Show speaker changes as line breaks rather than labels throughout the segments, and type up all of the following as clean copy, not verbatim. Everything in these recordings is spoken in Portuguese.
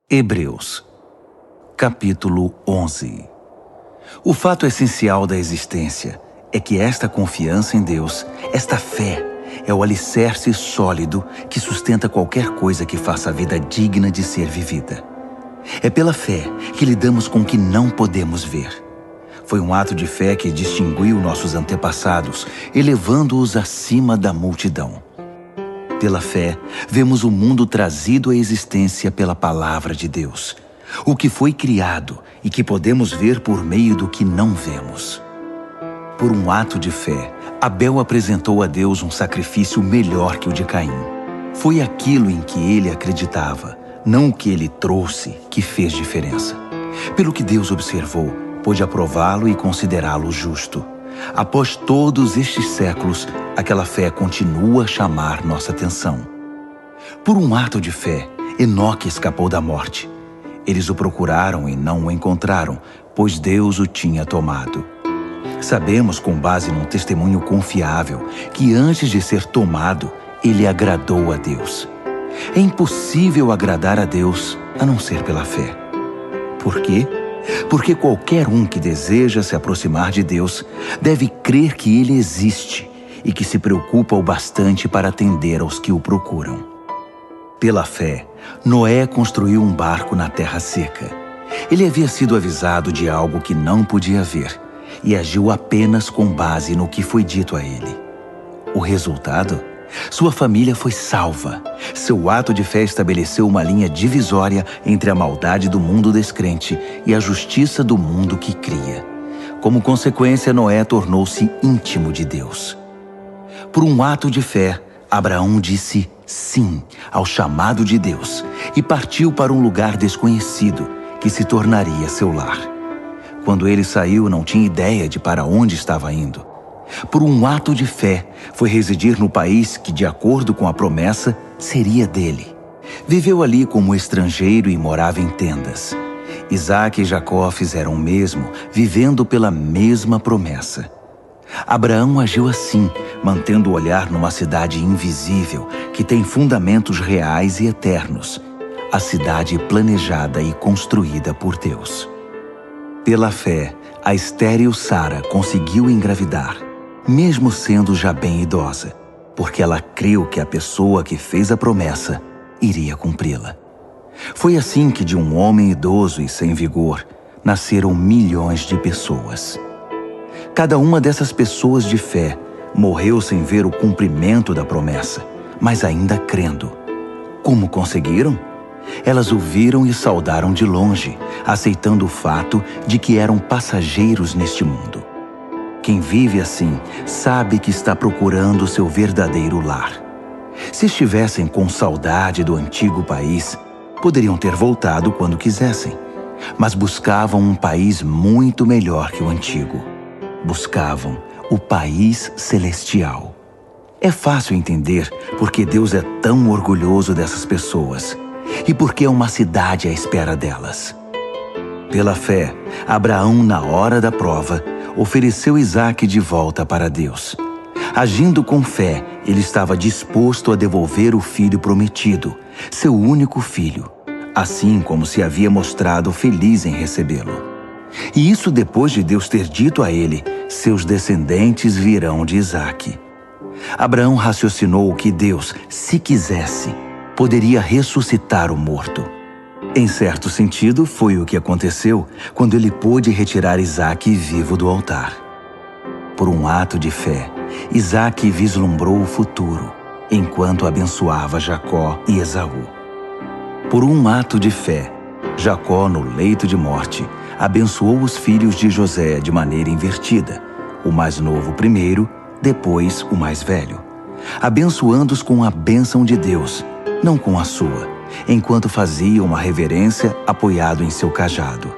Hebreus, capítulo 11. O fato essencial da existência é que esta confiança em Deus, esta fé, é o alicerce sólido que sustenta qualquer coisa que faça a vida digna de ser vivida. É pela fé que lidamos com o que não podemos ver. Foi um ato de fé que distinguiu nossos antepassados, elevando-os acima da multidão. Pela fé, vemos o mundo trazido à existência pela palavra de Deus, o que foi criado e que podemos ver por meio do que não vemos. Por um ato de fé, Abel apresentou a Deus um sacrifício melhor que o de Caim. Foi aquilo em que ele acreditava, não o que ele trouxe, que fez diferença. Pelo que Deus observou, pôde aprová-lo e considerá-lo justo. Após todos estes séculos, aquela fé continua a chamar nossa atenção. Por um ato de fé, Enoque escapou da morte. Eles o procuraram e não o encontraram, pois Deus o tinha tomado. Sabemos, com base num testemunho confiável, que antes de ser tomado, ele agradou a Deus. É impossível agradar a Deus a não ser pela fé. Por quê? Porque qualquer um que deseja se aproximar de Deus deve crer que Ele existe e que se preocupa o bastante para atender aos que o procuram. Pela fé, Noé construiu um barco na terra seca. Ele havia sido avisado de algo que não podia ver e agiu apenas com base no que foi dito a ele. O resultado? Sua família foi salva. Seu ato de fé estabeleceu uma linha divisória entre a maldade do mundo descrente e a justiça do mundo que cria. Como consequência, Noé tornou-se íntimo de Deus. Por um ato de fé, Abraão disse sim ao chamado de Deus e partiu para um lugar desconhecido, que se tornaria seu lar. Quando ele saiu, não tinha ideia de para onde estava indo. Por um ato de fé, foi residir no país que, de acordo com a promessa, seria dele. Viveu ali como estrangeiro e morava em tendas. Isaac e Jacó fizeram o mesmo, vivendo pela mesma promessa. Abraão agiu assim, mantendo o olhar numa cidade invisível, que tem fundamentos reais e eternos. A cidade planejada e construída por Deus. Pela fé, a estéril Sara conseguiu engravidar, mesmo sendo já bem idosa, porque ela creu que a pessoa que fez a promessa iria cumpri-la. Foi assim que de um homem idoso e sem vigor, nasceram milhões de pessoas. Cada uma dessas pessoas de fé morreu sem ver o cumprimento da promessa, mas ainda crendo. Como conseguiram? Elas o viram e saudaram de longe, aceitando o fato de que eram passageiros neste mundo. Quem vive assim sabe que está procurando seu verdadeiro lar. Se estivessem com saudade do antigo país, poderiam ter voltado quando quisessem, mas buscavam um país muito melhor que o antigo. Buscavam o país celestial. É fácil entender porque Deus é tão orgulhoso dessas pessoas e porque é uma cidade à espera delas. Pela fé, Abraão, na hora da prova, ofereceu Isaac de volta para Deus. Agindo com fé, ele estava disposto a devolver o filho prometido, seu único filho, assim como se havia mostrado feliz em recebê-lo. E isso depois de Deus ter dito a ele: seus descendentes virão de Isaac. Abraão raciocinou que Deus, se quisesse, poderia ressuscitar o morto. Em certo sentido, foi o que aconteceu quando ele pôde retirar Isaac vivo do altar. Por um ato de fé, Isaac vislumbrou o futuro, enquanto abençoava Jacó e Esaú. Por um ato de fé, Jacó, no leito de morte, abençoou os filhos de José de maneira invertida, o mais novo primeiro, depois o mais velho, abençoando-os com a bênção de Deus, não com a sua, enquanto fazia uma reverência apoiado em seu cajado.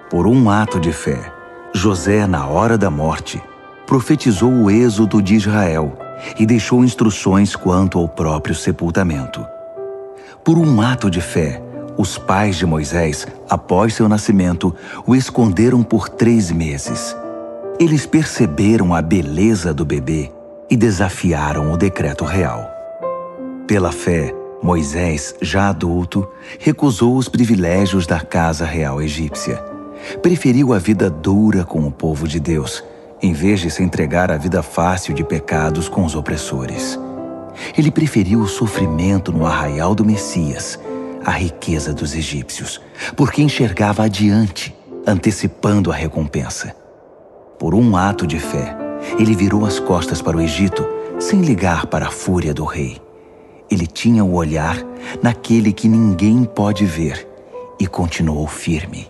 Por um ato de fé, José, na hora da morte, profetizou o êxodo de Israel e deixou instruções quanto ao próprio sepultamento. Por um ato de fé, os pais de Moisés, após seu nascimento, o esconderam por 3 meses. Eles perceberam a beleza do bebê e desafiaram o decreto real. Pela fé, Moisés, já adulto, recusou os privilégios da casa real egípcia. Preferiu a vida dura com o povo de Deus, em vez de se entregar à vida fácil de pecados com os opressores. Ele preferiu o sofrimento no arraial do Messias, à riqueza dos egípcios, porque enxergava adiante, antecipando a recompensa. Por um ato de fé, ele virou as costas para o Egito, sem ligar para a fúria do rei. Ele tinha o olhar naquele que ninguém pode ver e continuou firme.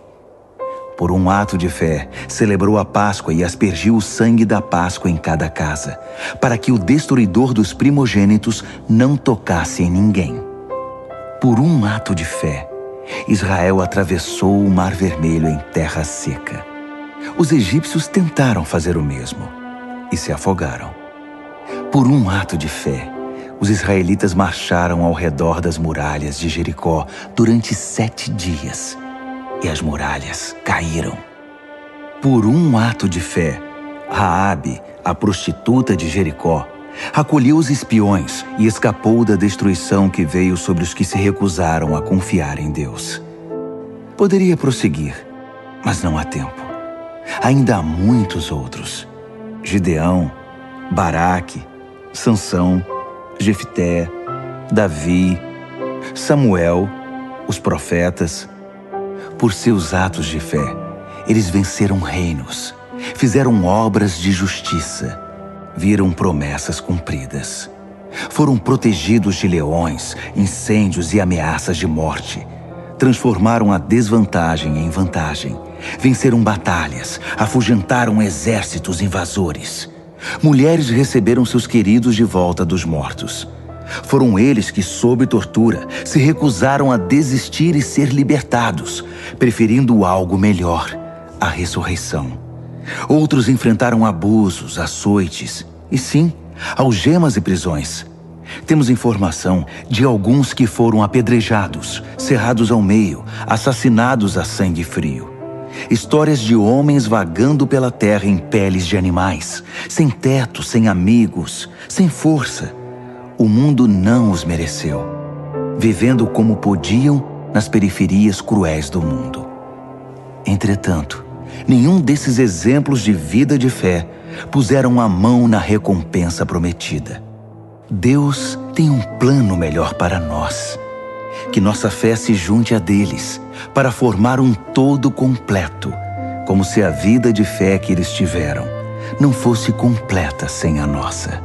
Por um ato de fé, celebrou a Páscoa e aspergiu o sangue da Páscoa em cada casa, para que o destruidor dos primogênitos não tocasse em ninguém. Por um ato de fé, Israel atravessou o Mar Vermelho em terra seca. Os egípcios tentaram fazer o mesmo e se afogaram. Por um ato de fé, os israelitas marcharam ao redor das muralhas de Jericó durante 7 dias e as muralhas caíram. Por um ato de fé, Raabe, a prostituta de Jericó, acolheu os espiões e escapou da destruição que veio sobre os que se recusaram a confiar em Deus. Poderia prosseguir, mas não há tempo. Ainda há muitos outros: Gideão, Baraque, Sansão, Jefté, Davi, Samuel, os profetas. Por seus atos de fé, eles venceram reinos, fizeram obras de justiça, viram promessas cumpridas. Foram protegidos de leões, incêndios e ameaças de morte. Transformaram a desvantagem em vantagem. Venceram batalhas, afugentaram exércitos invasores. Mulheres receberam seus queridos de volta dos mortos. Foram eles que, sob tortura, se recusaram a desistir e ser libertados, preferindo algo melhor, a ressurreição. Outros enfrentaram abusos, açoites e, sim, algemas e prisões. Temos informação de alguns que foram apedrejados, cerrados ao meio, assassinados a sangue frio. Histórias de homens vagando pela terra em peles de animais, sem teto, sem amigos, sem força. O mundo não os mereceu, vivendo como podiam nas periferias cruéis do mundo. Entretanto, nenhum desses exemplos de vida de fé puseram a mão na recompensa prometida. Deus tem um plano melhor para nós. Que nossa fé se junte a deles, para formar um todo completo, como se a vida de fé que eles tiveram não fosse completa sem a nossa.